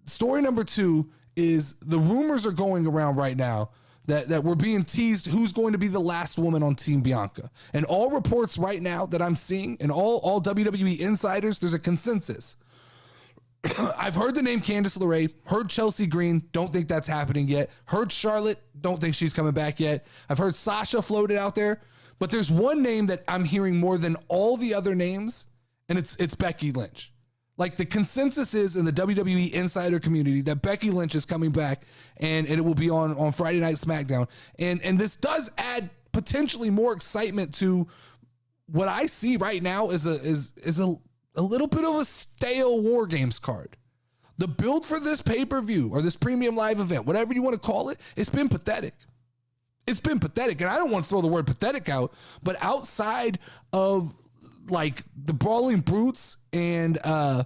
story number 2 is the rumors are going around right now that we're being teased who's going to be the last woman on Team Bianca. And all reports right now that I'm seeing, and all WWE insiders, there's a consensus. I've heard the name Candice LeRae, heard Chelsea Green, don't think that's happening yet. Heard Charlotte, don't think she's coming back yet. I've heard Sasha floated out there, but there's one name that I'm hearing more than all the other names, and it's Becky Lynch. Like, the consensus is in the WWE insider community that Becky Lynch is coming back, and it will be on Friday Night SmackDown. And this does add potentially more excitement to what I see right now is a little bit of a stale War Games card. The build for this pay-per-view or this premium live event, whatever you want to call it, it's been pathetic. It's been pathetic. And I don't want to throw the word pathetic out, but outside of like the Brawling Brutes and the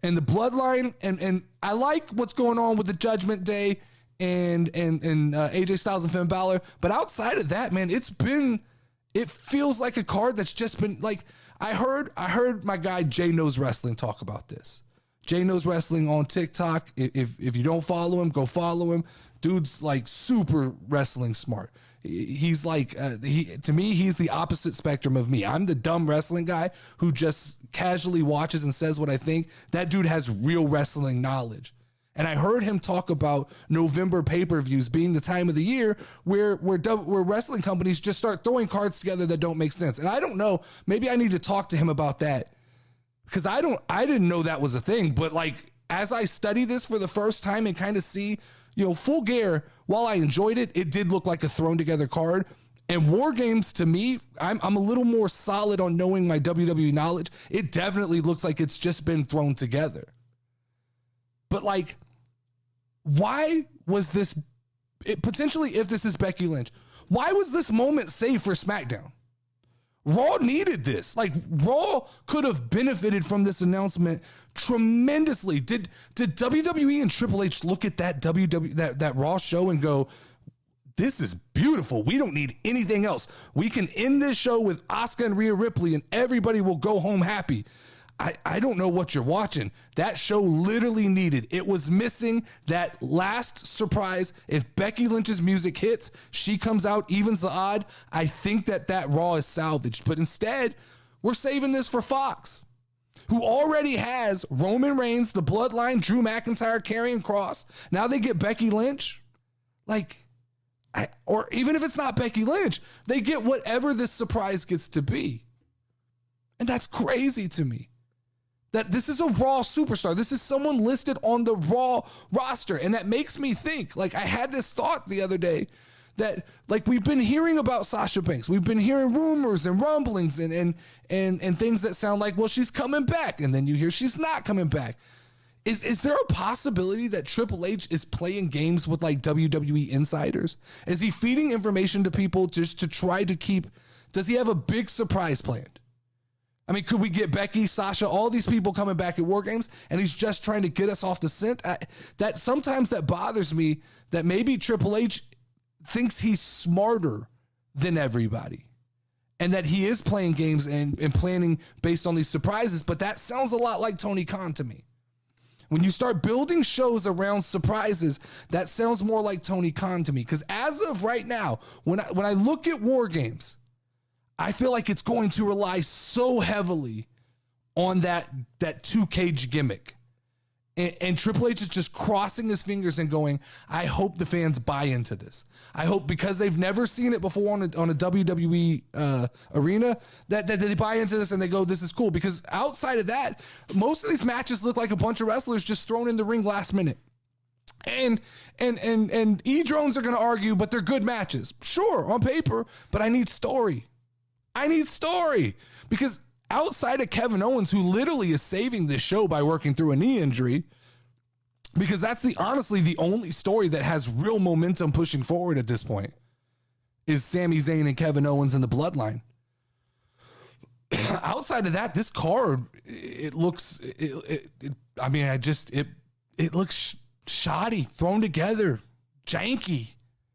Bloodline, and I like what's going on with the Judgment Day and AJ Styles and Finn Balor, but outside of that, man, it feels like a card that's just been like, I heard my guy Jay Knows Wrestling talk about this. Jay Knows Wrestling on TikTok. If you don't follow him, go follow him. Dude's like super wrestling smart. He's like, to me, he's the opposite spectrum of me. I'm the dumb wrestling guy who just casually watches and says what I think. That dude has real wrestling knowledge. And I heard him talk about November pay-per-views being the time of the year where wrestling companies just start throwing cards together that don't make sense. And I don't know, maybe I need to talk to him about that, because I didn't know that was a thing. But like, as I study this for the first time and kind of see, Full Gear, while I enjoyed it, it did look like a thrown together card. And War Games, to me, I'm a little more solid on knowing my WWE knowledge. It definitely looks like it's just been thrown together. But like, why was this, potentially, if this is Becky Lynch, why was this moment saved for SmackDown? Raw needed this. Like, Raw could have benefited from this announcement tremendously. Did WWE and Triple H look at that Raw show and go, this is beautiful. We don't need anything else. We can end this show with Asuka and Rhea Ripley and everybody will go home happy. I don't know what you're watching. That show literally needed. It was missing that last surprise. If Becky Lynch's music hits, she comes out, evens the odd. I think that Raw is salvaged. But instead, we're saving this for Fox, who already has Roman Reigns, the Bloodline, Drew McIntyre, Karrion Kross. Now they get Becky Lynch. Or even if it's not Becky Lynch, they get whatever this surprise gets to be. And that's crazy to me. That this is a Raw superstar. This is someone listed on the Raw roster. And that makes me think, like, I had this thought the other day that, like, we've been hearing about Sasha Banks. We've been hearing rumors and rumblings and things that sound like, well, she's coming back. And then you hear she's not coming back. Is there a possibility that Triple H is playing games with like WWE insiders? Is he feeding information to people just to try to keep, does he have a big surprise planned? I mean, could we get Becky, Sasha, all these people coming back at War Games, and he's just trying to get us off the scent? That sometimes that bothers me, that maybe Triple H thinks he's smarter than everybody, and that he is playing games and planning based on these surprises. But that sounds a lot like Tony Khan to me. When you start building shows around surprises, that sounds more like Tony Khan to me. Because as of right now, when I look at War Games, I feel like it's going to rely so heavily on that 2-cage gimmick. And Triple H is just crossing his fingers and going, I hope the fans buy into this. I hope, because they've never seen it before on a WWE arena, that they buy into this and they go, this is cool. Because outside of that, most of these matches look like a bunch of wrestlers just thrown in the ring last minute. And E-drones are going to argue, but they're good matches. Sure, on paper, but I need story. I need story, because outside of Kevin Owens, who literally is saving this show by working through a knee injury, because that's honestly the only story that has real momentum pushing forward at this point, is Sami Zayn and Kevin Owens and the Bloodline. Outside of that, this card, it looks shoddy, thrown together, janky.